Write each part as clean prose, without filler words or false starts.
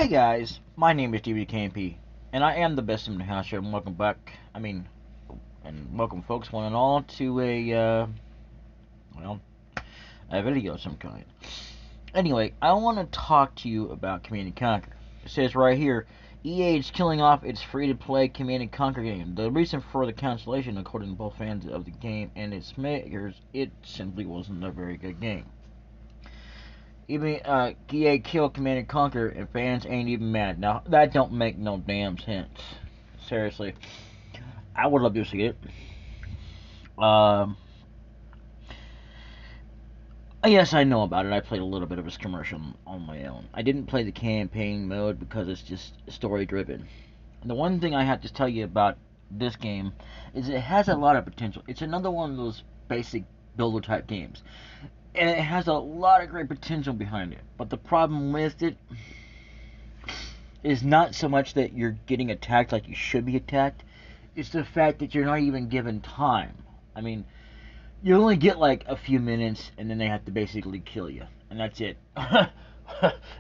Hey guys, my name is DbdKmp, and I am the best in the house here, and welcome back. And welcome folks, one and all, to well, a video of some kind. Anyway, I want to talk to you about Command & Conquer. It says right here, EA is killing off its free-to-play Command & Conquer game. The reason for the cancellation, according to both fans of the game and its makers, it simply wasn't a very good game. Even EA killed Command & Conquer, and fans ain't even mad. Now, that don't make no damn sense. Seriously. I would love to see it. Yes, I know about it. I played a little bit of its commercial on my own. I didn't play the campaign mode because it's just story-driven. The one thing I have to tell you about this game is it has a lot of potential. It's another one of those basic builder-type games. And it has a lot of great potential behind it. But the problem with it is not so much that you're getting attacked like you should be attacked. It's the fact that you're not even given time. I mean, you only get like a few minutes, and then they have to basically kill you. And that's it.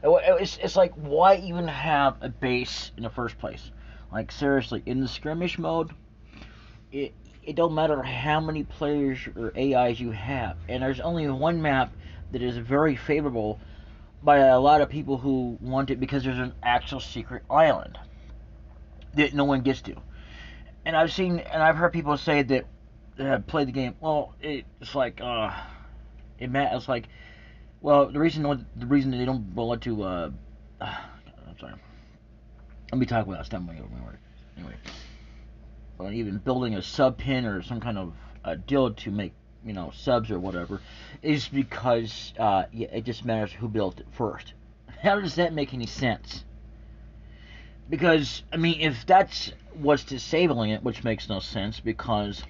It's like, why even have a base in the first place? Like, seriously, in the skirmish mode, it don't matter how many players or AIs you have, and there's only one map that is very favorable by a lot of people who want it because there's an actual secret island that no one gets to. And I've heard people say that have played the game. Well, it's like it's like, well, the reason that they don't want to I'm sorry. Let me talk without stumbling over my words. Anyway, even building a sub pin or some kind of deal to make subs or whatever is because it just matters who built it first. How does that make any sense? Because I mean, if that's what's disabling it, which makes no sense, because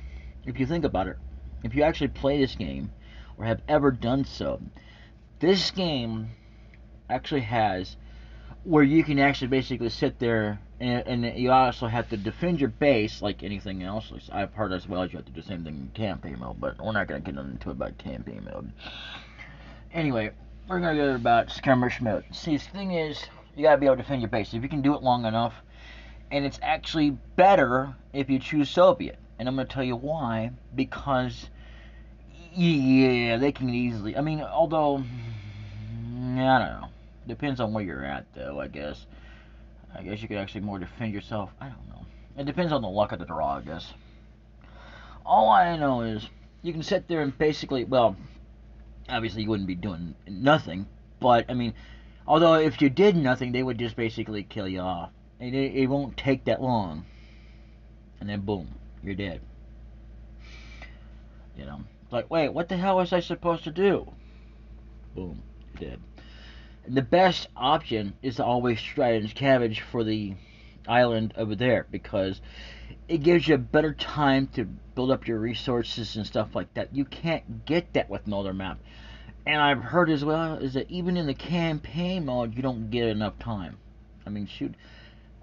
if you think about it, if you actually play this game or have ever done so, this game actually has where you can actually basically sit there and you also have to defend your base like anything else. I've heard as well as you have to do the same thing in campaign mode, but we're not going to get into it about campaign mode. Anyway, we're going to go about skirmish mode. See, the thing is, you got to be able to defend your base. If you can do it long enough, and it's actually better if you choose Soviet. And I'm going to tell you why. Because, yeah, they can easily, I mean, although, I don't know. Depends on where you're at, though, I guess. I guess you could actually more defend yourself. I don't know. It depends on the luck of the draw, I guess. All I know is you can sit there and basically, well, obviously you wouldn't be doing nothing, but, I mean, although if you did nothing, they would just basically kill you off. And it won't take that long. And then, boom, you're dead. You know, it's like, wait, what the hell was I supposed to do? Boom, you're dead. The best option is to always try and scavenge for the island over there, because it gives you a better time to build up your resources and stuff like that. You can't get that with another map. And I've heard as well is that even in the campaign mode, you don't get enough time. I mean, shoot,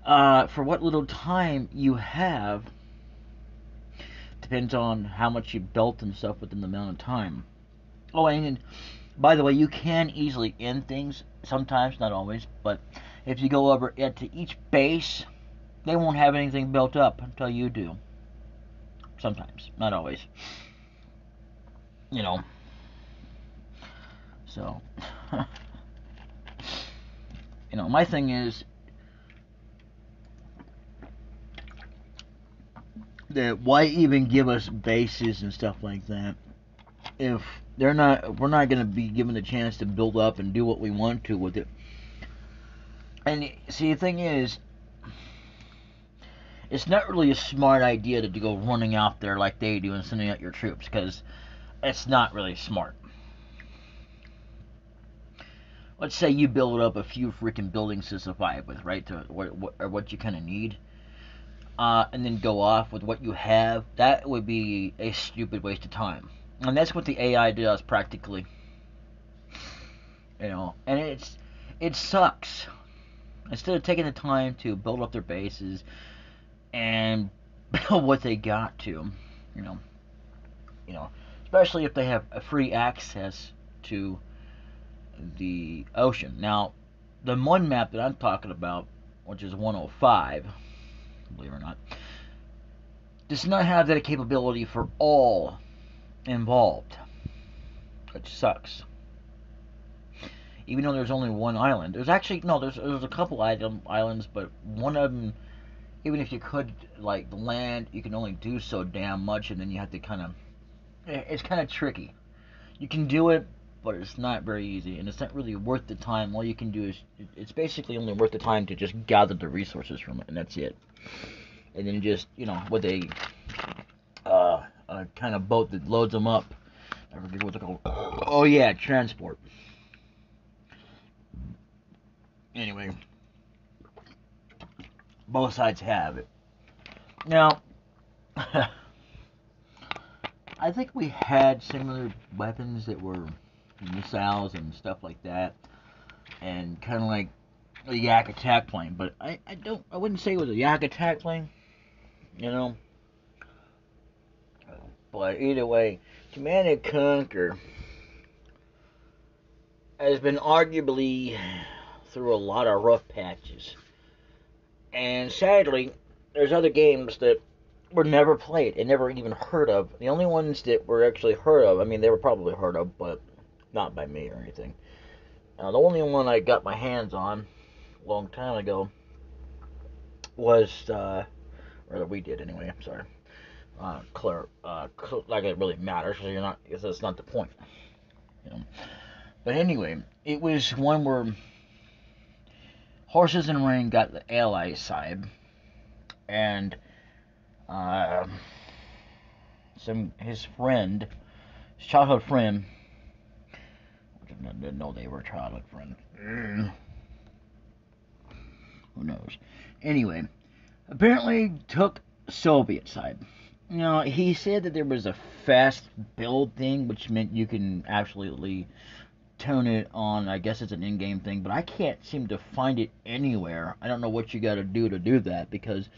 for what little time you have depends on how much you built and stuff within the amount of time. Oh, and by the way, you can easily end things sometimes, not always, but if you go over to each base, they won't have anything built up until you do. Sometimes, not always. You know. So, my thing is that why even give us bases and stuff like that if we're not going to be given the chance to build up and do what we want to with it. And see, the thing is, it's not really a smart idea to go running out there like they do and sending out your troops, because it's not really smart. Let's say you build up a few freaking buildings to survive with, right, to what you kind of need, and then go off with what you have. That would be a stupid waste of time. And that's what the AI does practically. And it sucks. Instead of taking the time to build up their bases and build what they got to, especially if they have a free access to the ocean. Now, the one map that I'm talking about, which is 105, believe it or not, does not have that capability for all involved, which sucks. Even though there's only one island, there's actually no, there's a couple islands, but one of them, even if you could like land, you can only do so damn much, and then you have to kind of, it's kind of tricky. You can do it, but it's not very easy, and it's not really worth the time. All you can do is, it's basically only worth the time to just gather the resources from it, and that's it. And then just, with a kind of boat that loads them up. I forget what they're called. Oh yeah, transport. Anyway, both sides have it. Now, I think we had similar weapons that were missiles and stuff like that, and kind of like a Yak attack plane. But I wouldn't say it was a Yak attack plane, you know. But either way, Command and Conquer has been arguably through a lot of rough patches. And sadly, there's other games that were never played and never even heard of. The only ones that were actually heard of, I mean, they were probably heard of, but not by me or anything. The only one I got my hands on a long time ago was, or that we did anyway, I'm sorry. Like it really matters, so you're not, because that's not the point. You know. But anyway, it was one where Horses and Rain got the ally side, and his friend, his childhood friend, which I didn't know they were a childhood friend. Who knows? Anyway, apparently took Soviet side. Now, he said that there was a fast build thing, which meant you can absolutely tone it on. I guess it's an in-game thing, but I can't seem to find it anywhere. I don't know what you gotta do to do that, because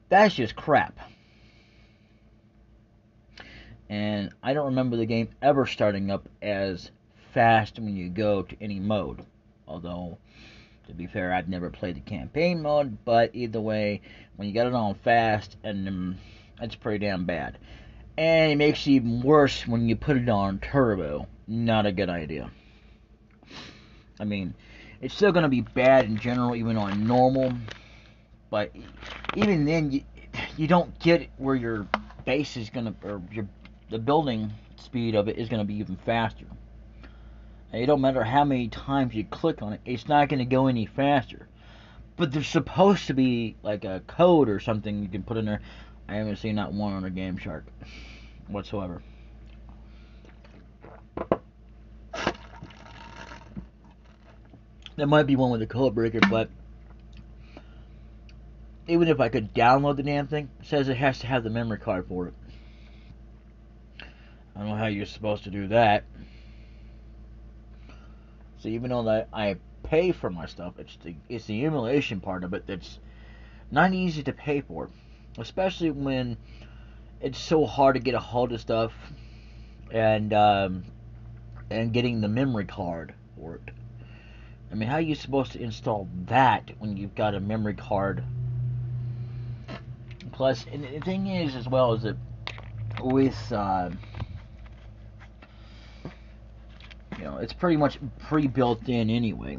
that's just crap. And I don't remember the game ever starting up as fast when you go to any mode. Although, to be fair, I've never played the campaign mode, but either way, when you got it on fast, and it's pretty damn bad. And it makes it even worse when you put it on turbo. Not a good idea. I mean, it's still going to be bad in general, even on normal. But even then, you don't get where your base is going to, or the building speed of it is going to be even faster. And it don't matter how many times you click on it, it's not going to go any faster. But there's supposed to be like a code or something you can put in there. I haven't seen not one on a Game Shark whatsoever. There might be one with a code breaker, but even if I could download the damn thing, it says it has to have the memory card for it. I don't know how you're supposed to do that. So even though that I pay for my stuff, it's the emulation part of it that's not easy to pay for, especially when it's so hard to get a hold of stuff, and getting the memory card for it. I mean, how are you supposed to install that when you've got a memory card? Plus, and the thing is, as well, is that with it's pretty much pre-built in anyway.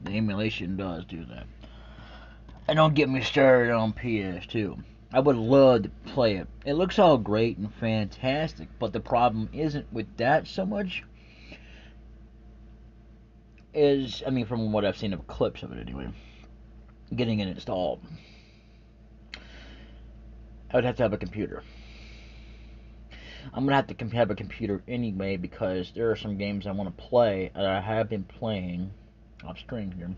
The emulation does do that. And don't get me started on PS2. I would love to play it. It looks all great and fantastic, but the problem isn't with that so much. I mean, from what I've seen of clips of it anyway, getting it installed. I would have to have a computer. I'm going to have to have a computer anyway, because there are some games I want to play that I have been playing off screen here,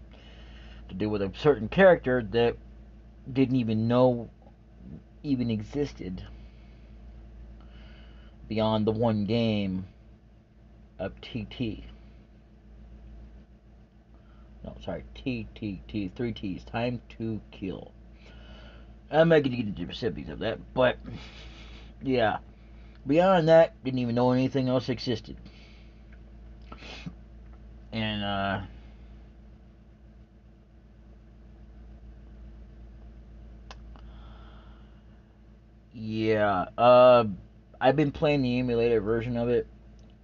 to do with a certain character that didn't even know even existed beyond the one game of TT. No, sorry, TTT, 3 T's, Time to Kill. I'm not going to get into the specifics of that, but yeah. Beyond that, didn't even know anything else existed. And Yeah, I've been playing the emulated version of it,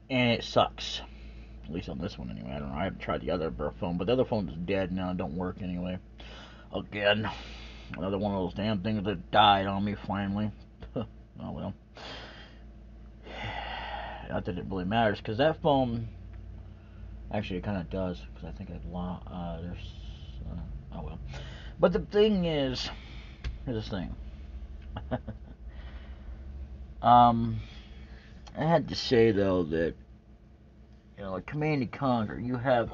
and it sucks. At least on this one, anyway. I don't know. I haven't tried the other phone, but the other phone is dead now. It don't work anyway. Again, another one of those damn things that died on me finally. Oh well. Not that it really matters, because that phone. Actually, it kind of does, because I think I've there's. Oh well. But the thing is, here's this thing. um, I had to say though that like Command and Conquer, you have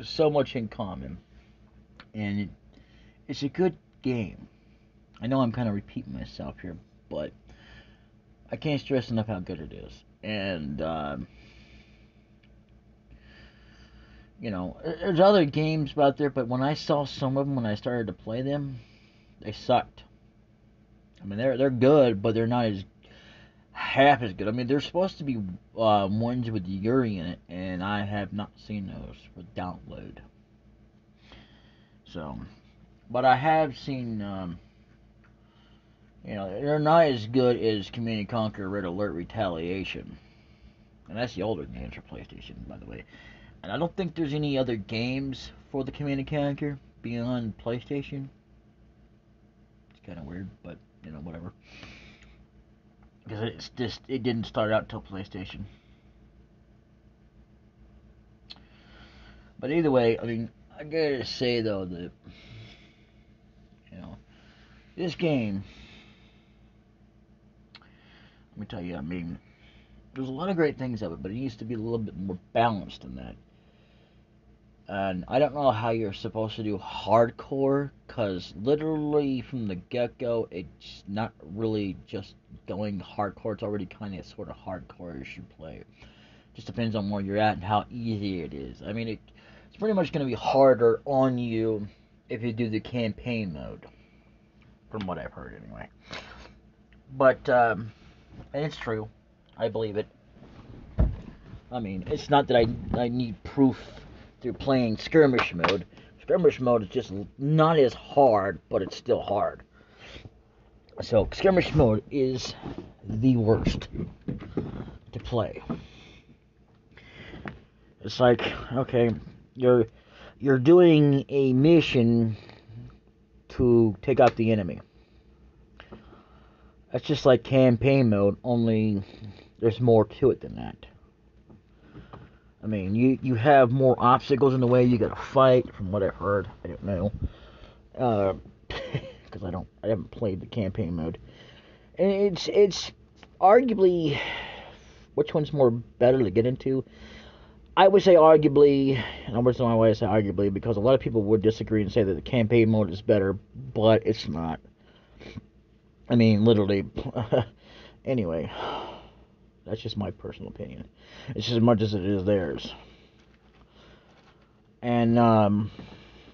so much in common, and it's a good game. I know I'm kind of repeating myself here, but I can't stress enough how good it is. And there's other games out there, but when I saw some of them when I started to play them, they sucked. I mean, they're good, but they're not as half as good. I mean, there's supposed to be ones with Yuri in it, and I have not seen those for download. So, but I have seen, they're not as good as Command and Conquer Red Alert Retaliation. And that's the older games for PlayStation, by the way. And I don't think there's any other games for the Command and Conquer beyond PlayStation. It's kind of weird, but, whatever. Because it didn't start out till PlayStation. But either way, I mean, I gotta say though that, this game, let me tell you, I mean, there's a lot of great things of it, but it needs to be a little bit more balanced than that. And I don't know how you're supposed to do hardcore, because literally from the get-go, it's not really just going hardcore. It's already kind of sort of hardcore as you play. Just depends on where you're at and how easy it is. I mean, it's pretty much going to be harder on you if you do the campaign mode, from what I've heard anyway. But, and it's true. I believe it. I mean, it's not that I need proof through playing skirmish mode. Skirmish mode is just not as hard, but it's still hard. So skirmish mode is the worst to play. It's like, okay, you're doing a mission to take out the enemy. That's just like campaign mode, only there's more to it than that. I mean, you have more obstacles in the way. You gotta fight, from what I've heard. I don't know, because I haven't played the campaign mode. And it's arguably, which one's more better to get into? I would say arguably, and I would say why I say arguably, because a lot of people would disagree and say that the campaign mode is better, but it's not. I mean, literally. Anyway. That's just my personal opinion. It's just as much as it is theirs. And,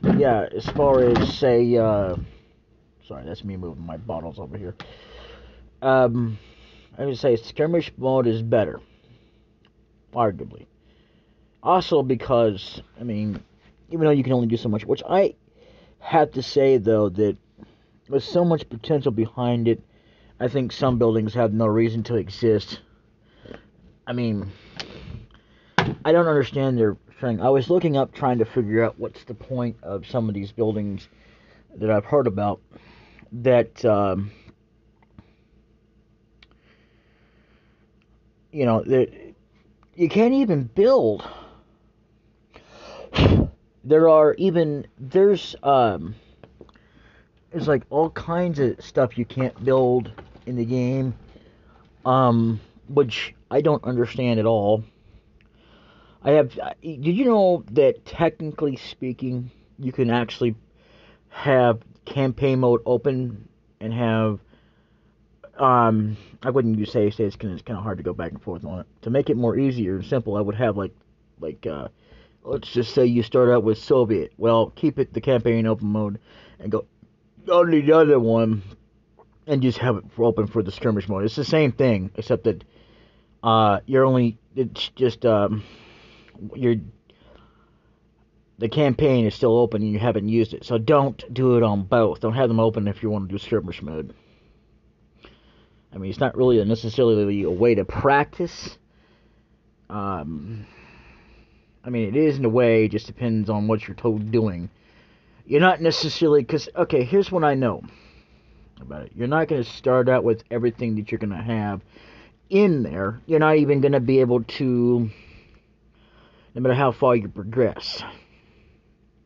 yeah, as far as, say, sorry, that's me moving my bottles over here. I would say skirmish mode is better. Arguably. Also because, I mean, even though you can only do so much, which I have to say, though, that there's so much potential behind it, I think some buildings have no reason to exist. I mean, I don't understand their thing. I was looking up trying to figure out what's the point of some of these buildings that I've heard about that, that you can't even build. There's like all kinds of stuff you can't build in the game, which I don't understand at all. Did you know that technically speaking, you can actually have campaign mode open and have, I wouldn't use save states because it's kind of hard to go back and forth on it. To make it more easier and simple, I would have let's just say you start out with Soviet. Well, keep it the campaign open mode and go on the other one and just have it open for the skirmish mode. It's the same thing, except that the campaign is still open and you haven't used it. So don't do it on both. Don't have them open if you want to do skirmish mode. I mean, it's not really necessarily a way to practice. I mean, it is in a way. It just depends on what you're doing. You're not necessarily, because, okay, here's what I know about it. You're not going to start out with everything that you're going to have in there. You're not even going to be able to, no matter how far you progress.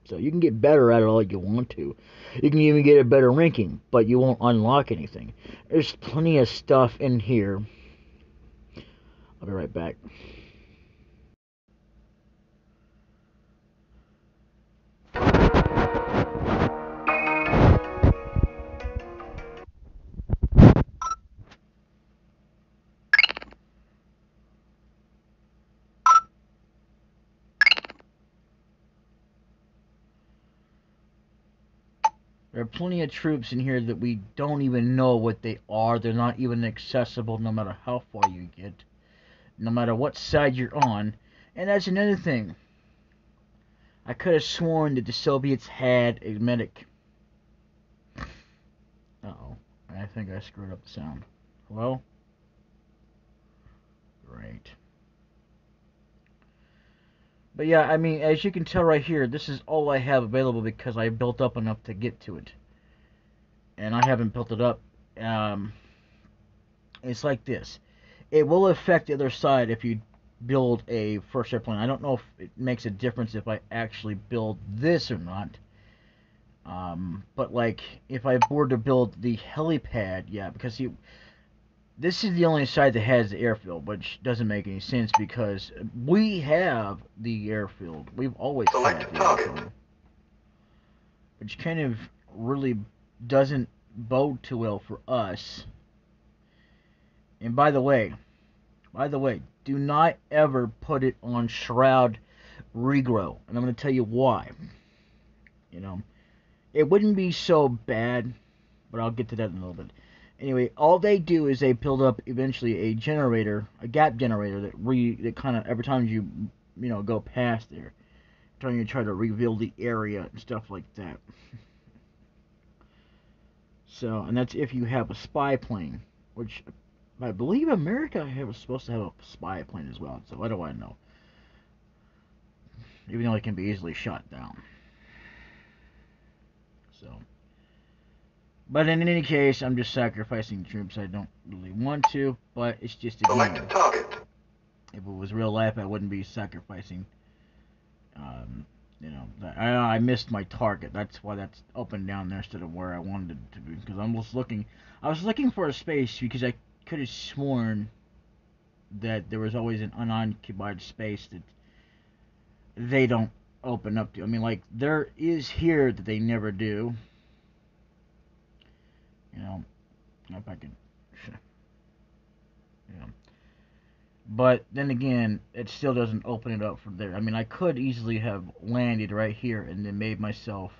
So you can get better at it all you want to. You can even get a better ranking, but you won't unlock anything. There's plenty of stuff in here. I'll be right back. There are plenty of troops in here that we don't even know what they are. They're not even accessible no matter how far you get. No matter what side you're on. And that's another thing. I could have sworn that the Soviets had a medic. Uh-oh. I think I screwed up the sound. Hello? Great. But yeah, I mean, as you can tell right here, this is all I have available because I built up enough to get to it. And I haven't built it up. It's like this. It will affect the other side if you build a first airplane. I don't know if it makes a difference if I actually build this or not. But like, if I were to build the helipad, yeah, because this is the only side that has the airfield, which doesn't make any sense because we have the airfield. We've always had the airfield. Which kind of really doesn't bode too well for us. And by the way, do not ever put it on shroud regrow. And I'm going to tell you why. You know, it wouldn't be so bad, but I'll get to that in a little bit. Anyway, all they do is they build up eventually a generator, a gap generator that kind of every time you go past there, trying to try to reveal the area and stuff like that. So, and that's if you have a spy plane, which I believe America was supposed to have a spy plane as well. So what do I know? Even though it can be easily shot down. So, but in any case, I'm just sacrificing troops. I don't really want to, but it's just a game. If it was real life, I wouldn't be sacrificing. I missed my target. That's why that's open down there instead of where I wanted it to be. Because I was looking for a space because I could have sworn that there was always an unoccupied space that they don't open up to. I mean, like, there is here that they never do. If I could, But then again, it still doesn't open it up from there. I mean, I could easily have landed right here and then made myself,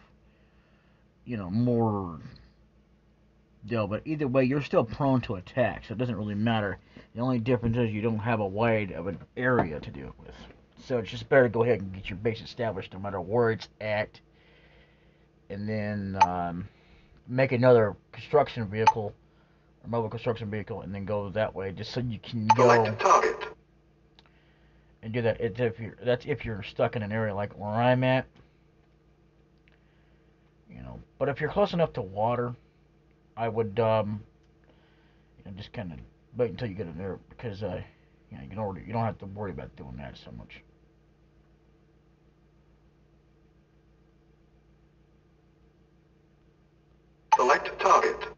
more deal. But either way, you're still prone to attack, so it doesn't really matter. The only difference is you don't have a wide of an area to deal with. So it's just better to go ahead and get your base established no matter where it's at. And then make another construction vehicle, or mobile construction vehicle, and then go that way, just so you can go and do that. That's if you're stuck in an area like where I'm at. But if you're close enough to water, I would just kind of wait until you get in there because you don't have to worry about doing that so much. Select target.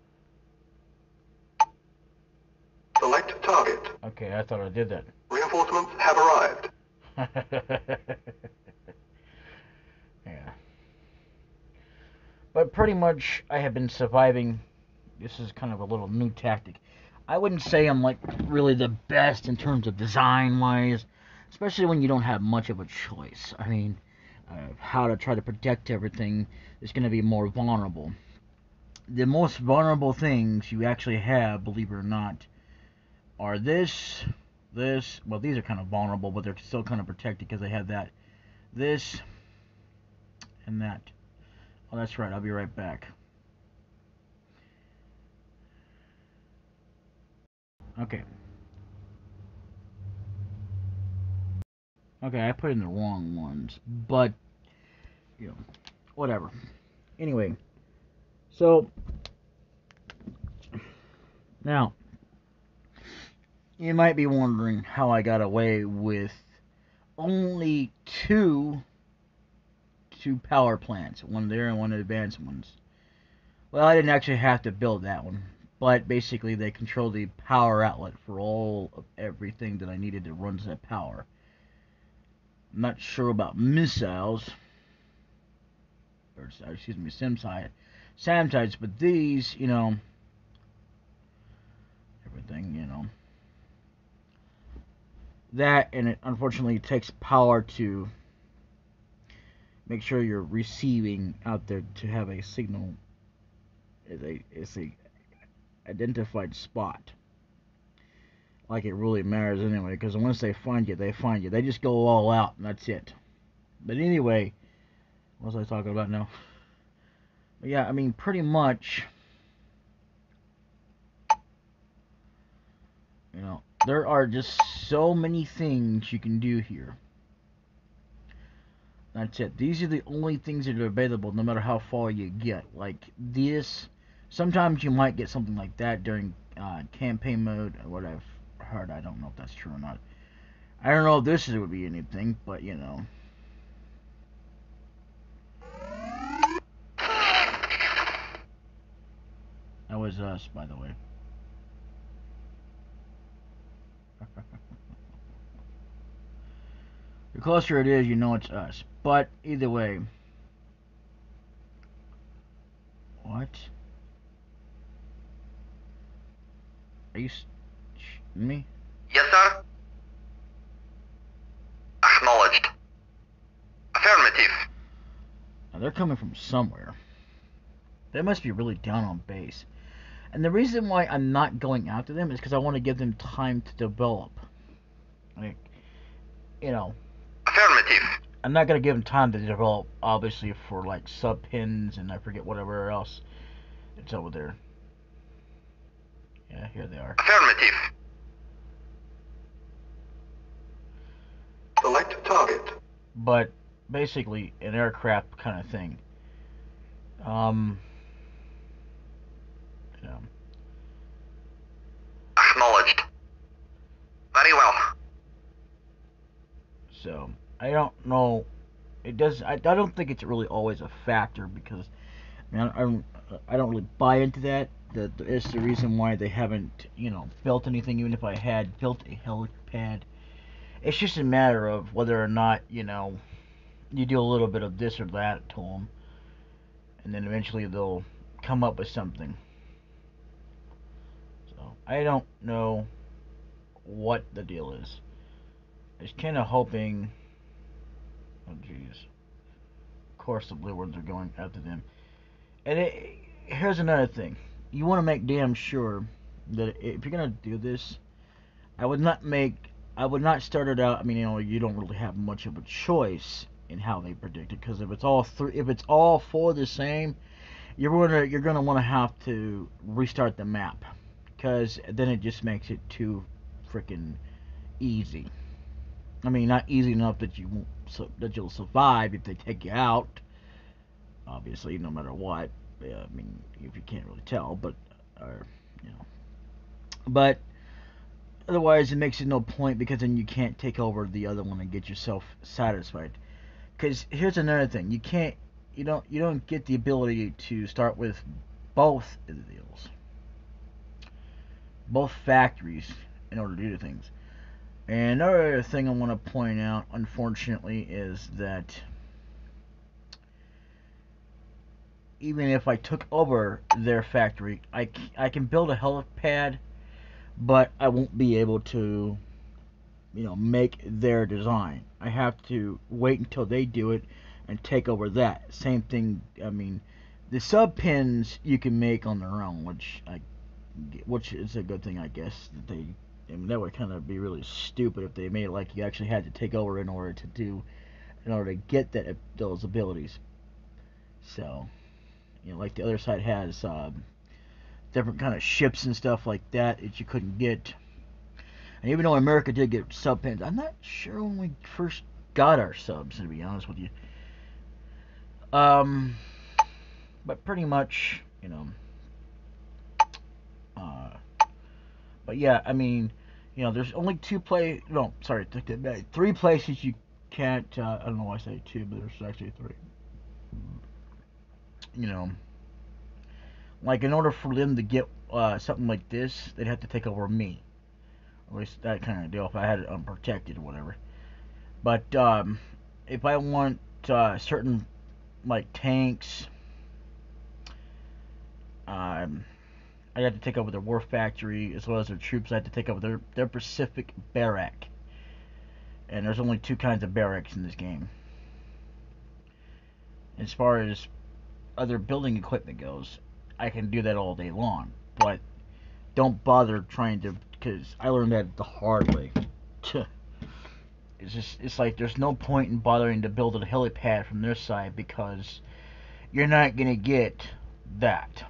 Select target. Okay, I thought I did that. Reinforcements have arrived. Yeah. But pretty much I have been surviving. This is kind of a little new tactic. I wouldn't say I'm like really the best in terms of design wise, especially when you don't have much of a choice. I mean, how to try to protect everything is going to be more vulnerable. The most vulnerable things you actually have, believe it or not, are this. Well, these are kind of vulnerable, but they're still kind of protected because they have this, and that. Oh, that's right. I'll be right back. Okay. Okay, I put in the wrong ones, but you know, whatever. Anyway, so now you might be wondering how I got away with only two power plants, one there and one of the advanced ones. Well, I didn't actually have to build that one, but basically they control the power outlet for all of everything that I needed to run that power. I'm not sure about missiles, or excuse me, SAM-sites, but these, everything, that, and it unfortunately takes power to make sure you're receiving out there to have a signal. It's a identified spot. Like it really matters anyway, because once they find you, they find you. They just go all out, and that's it. But anyway, what was I talking about now? But yeah, I mean, pretty much, there are just so many things you can do here. That's it. These are the only things that are available, no matter how far you get. Like this, sometimes you might get something like that during campaign mode. What I've heard, I don't know if that's true or not. I don't know if this would be anything, but that was us, by the way. The closer it is, you know it's us. But either way, what? Are you me? Yes, sir. Acknowledged. Affirmative. Now, they're coming from somewhere. They must be really down on base. And the reason why I'm not going after them is because I want to give them time to develop. Like, Affirmative. I'm not going to give them time to develop, obviously, for like sub pins and I forget whatever else. It's over there. Yeah, here they are. Affirmative. Select target. But basically, an aircraft kind of thing. You know. Acknowledged. Very well. So I don't know. It does. I don't think it's really always a factor because I don't really buy into that. That is the reason why they haven't built anything. Even if I had built a helipad, it's just a matter of whether or not you do a little bit of this or that to them, and then eventually they'll come up with something. So I don't know what the deal is. I was kind of hoping. Oh jeez. Of course the blue ones are going after them. And here's another thing. You want to make damn sure that if you're gonna do this, I would not start it out. I mean, you don't really have much of a choice in how they predict it because if it's all four the same, you're gonna want to have to restart the map because then it just makes it too freaking easy. I mean, not easy enough that you'll survive if they take you out. Obviously, no matter what. I mean, if you can't really tell, but you know, but otherwise it makes it no point because then you can't take over the other one and get yourself satisfied. Because here's another thing: you don't get the ability to start with both of the deals, both factories in order to do things. And another thing I want to point out, unfortunately, is that even if I took over their factory, I can build a helipad, but I won't be able to, make their design. I have to wait until they do it and take over that. Same thing. I mean, the sub pins you can make on their own, which is a good thing, I guess. That they, I mean, that would kind of be really stupid if they made it like you actually had to take over in order to get those abilities. So, like the other side has different kind of ships and stuff like that you couldn't get And even though America did get sub pins, I'm not sure when we first got our subs, to be honest with you. But pretty much, you know. But yeah, I mean, you know, there's only three places you can't. I don't know why I say two, but there's actually three. You know, like in order for them to get something like this, they'd have to take over me. At least that kind of deal. If I had it unprotected or whatever. But if I want certain like tanks, I had to take over their war factory as well as their troops. I had to take over their Pacific barrack. And there's only two kinds of barracks in this game. As far as other building equipment goes, I can do that all day long. But don't bother trying to, because I learned that the hard way. It's like there's no point in bothering to build a helipad from their side because you're not gonna get that.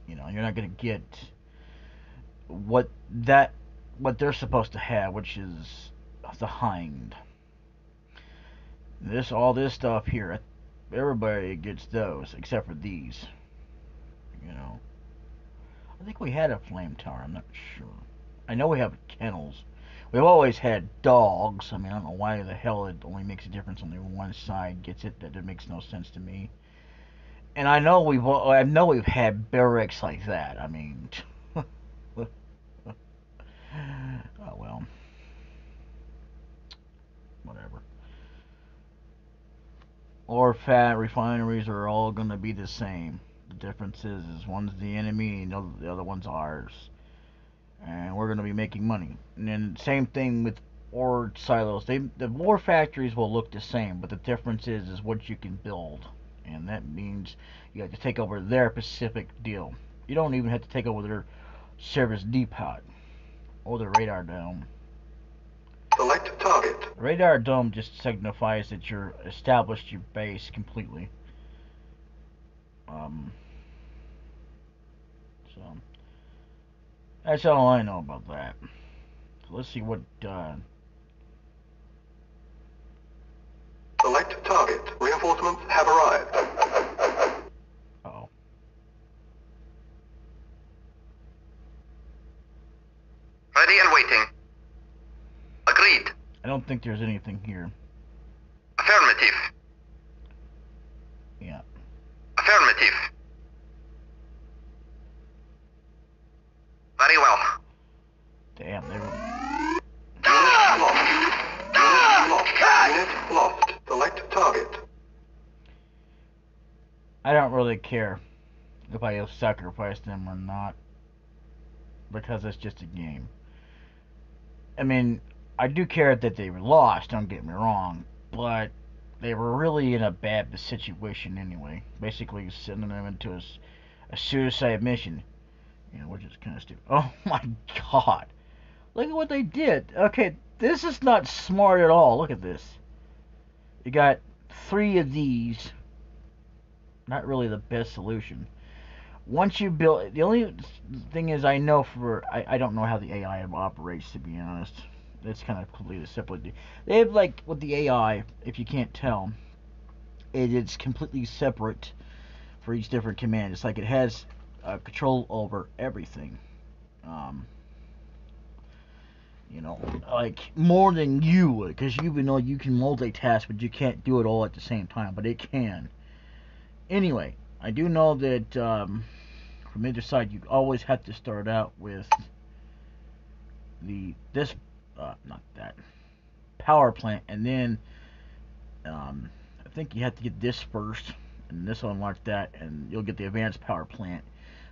You know, you're not gonna get what they're supposed to have, which is the hind. All this stuff here, everybody gets those except for these. You know, I think we had a flame tower. I'm not sure. I know we have kennels. We've always had dogs. I mean, I don't know why the hell it only makes a difference only one side gets it. That makes no sense to me. And I know we've had barracks like that. I mean, oh well, whatever. Or fat refineries are all gonna be the same. The difference is one's the enemy and the other one's ours, and we're gonna be making money. And then same thing with ore silos. The war factories will look the same, but the difference is what you can build, and that means you have to take over their Pacific deal. You don't even have to take over their service depot or the radar dome. Select target. The radar dome just signifies that you're established your base completely. So that's all I know about that. So let's see what. Select target. Reinforcements have arrived. Oh. Ready and waiting. Agreed. I don't think there's anything here. Affirmative. Yeah. Affirmative. Very well. Damn, they were. Unit lost. Select target. I don't really care if I sacrifice them or not, because it's just a game. I mean, I do care that they were lost, don't get me wrong, but they were really in a bad situation anyway. Basically sending them into a suicide mission, you know, which is kind of stupid. Oh my god. Look at what they did. Okay, this is not smart at all. Look at this. You got 3 of these. Not really the best solution. Once you build, the only thing is I don't know how the AI operates, to be honest. It's kind of completely separate. They have, like, with the AI, if you can't tell, it's completely separate for each different command. It's like it has control over everything. You know, like more than you would, because even though you can multitask, but you can't do it all at the same time, but it can. Anyway, I do know that from either side, you always have to start out with this not that power plant, and then I think you have to get this first, and this will unlock that, and you'll get the advanced power plant.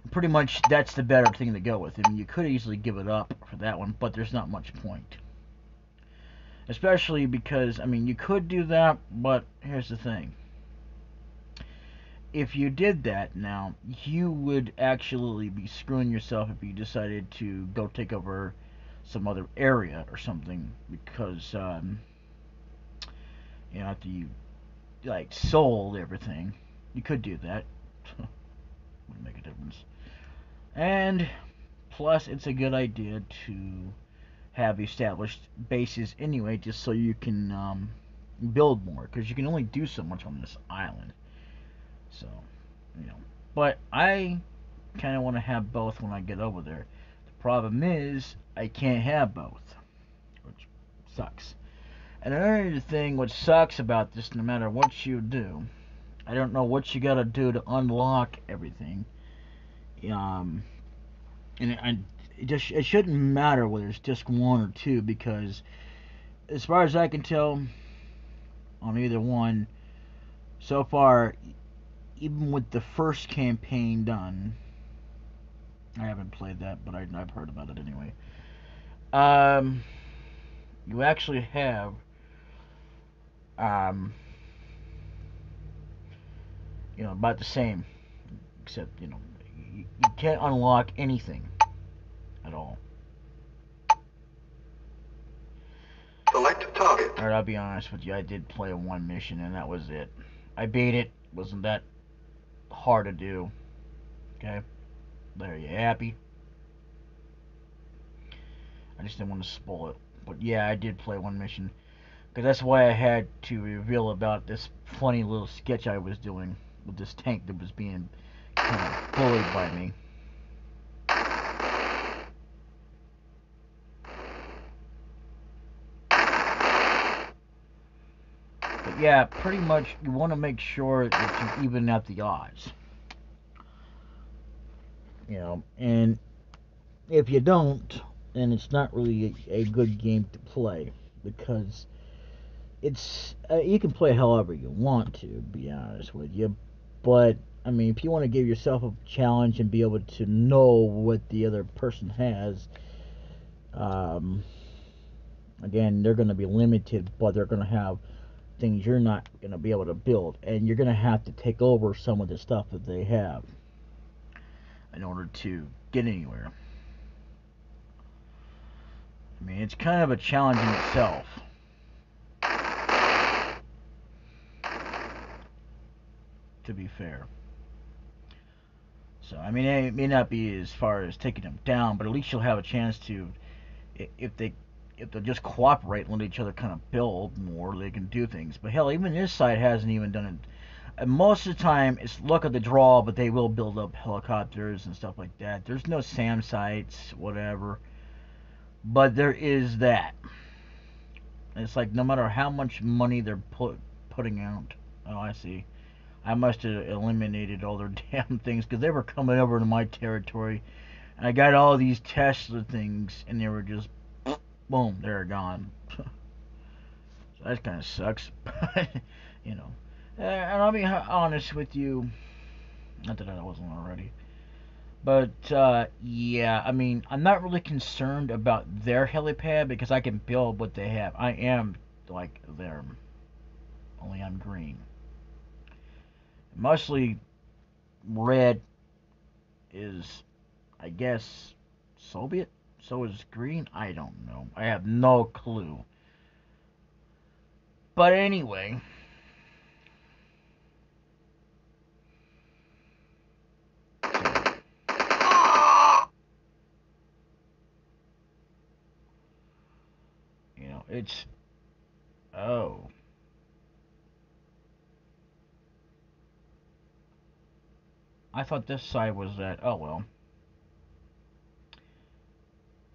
And pretty much that's the better thing to go with. I mean, you could easily give it up for that one, but there's not much point. Especially because, I mean, you could do that, but here's the thing. If you did that now, you would actually be screwing yourself if you decided to go take over some other area or something, because you know, after you like sold everything, you could do that. Would make a difference. And Plus, it's a good idea to have established bases anyway, just so you can build more, because you can only do so much on this island. So, you know. But I kind of want to have both when I get over there. The problem is, I can't have both, which sucks. And another thing which sucks about this, no matter what you do, I don't know what you gotta do to unlock everything. And it shouldn't matter whether it's disc 1 or 2, because as far as I can tell, on either one, so far, even with the first campaign done, I haven't played that, but I've heard about it anyway. You actually have about the same, except you can't unlock anything at all. Select target. Alright, I'll be honest with you, I did play one mission and that was it. I beat it, wasn't that hard to do. Okay, there, you happy? I just didn't want to spoil it. But yeah, I did play one mission, because that's why I had to reveal about this funny little sketch I was doing with this tank that was being kind of bullied by me. But yeah, pretty much you want to make sure that you even out the odds. And if you don't, then it's not really a good game to play, because it's you can play however you want to be honest with you, but I mean, if you want to give yourself a challenge and be able to know what the other person has, um, again, they're going to be limited, but they're going to have things you're not going to be able to build, and you're going to have to take over some of the stuff that they have in order to get anywhere. I mean, it's kind of a challenge in itself. To be fair. So, I mean, it may not be as far as taking them down, but at least you'll have a chance to, if they just cooperate and let each other kind of build more, they can do things. But hell, even this side hasn't even done it. And most of the time, it's luck of the draw, but they will build up helicopters and stuff like that. There's no SAM sites, whatever. But there is that. It's like no matter how much money they're putting out. Oh, I see. I must have eliminated all their damn things, because they were coming over to my territory. And I got all these Tesla things, and they were just, boom, they're gone. So that kind of sucks. you know. And I'll be honest with you. Not that I wasn't already. But, yeah, I mean, I'm not really concerned about their helipad, because I can build what they have. I am like them. Only I'm green. Mostly red is, I guess, Soviet? So is green? I don't know. I have no clue. But anyway. It's... Oh. I thought this side was that... Oh, well.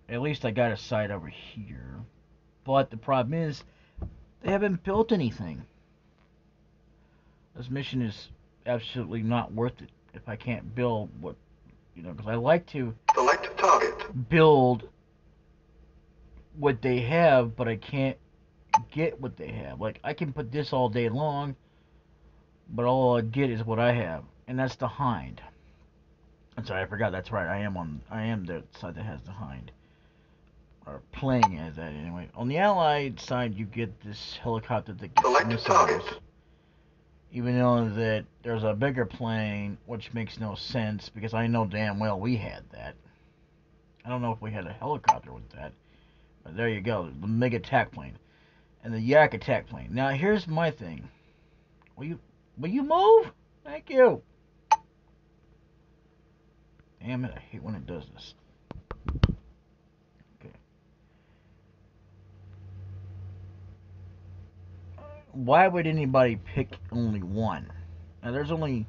At least I got a side over here. But the problem is, they haven't built anything. This mission is absolutely not worth it if I can't build what... because I like to... Select target. Build what they have, but I can't get what they have. Like, I can put this all day long, but all I get is what I have, and that's the Hind. I'm sorry, I forgot. That's right. I am the side that has the Hind, or playing as that anyway. On the Allied side, you get this helicopter that gets missiles. Even though that there's a bigger plane, which makes no sense, because I know damn well we had that. I don't know if we had a helicopter with that, but there you go. The MiG attack plane and the Yak attack plane. Now here's my thing. Will you move? Thank you. Damn it, I hate when it does this. why would anybody pick only one? Now, there's only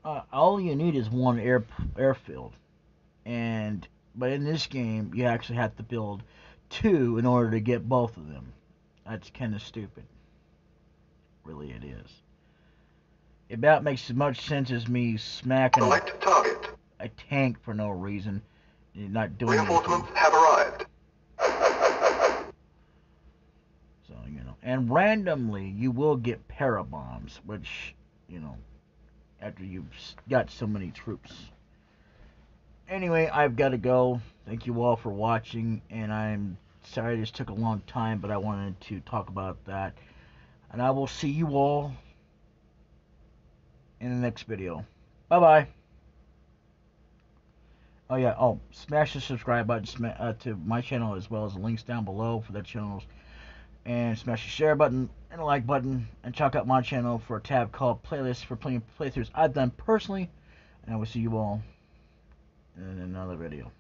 all you need is one airfield, and but in this game you actually have to build two in order to get both of them. That's kind of stupid. Really, it is. It about makes as much sense as me smacking Select target. a tank for no reason, and not doing Reinforcements anything. have arrived. So, and randomly you will get parabombs, which, after you've got so many troops. Anyway, I've got to go. Thank you all for watching, and I'm sorry this took a long time, but I wanted to talk about that. And I will see you all in the next video. Bye-bye. Oh, yeah. Oh, smash the subscribe button to my channel, as well as the links down below for that channels. And smash the share button and the like button. And check out my channel for a tab called Playlists for playthroughs I've done personally. And I will see you all in another video.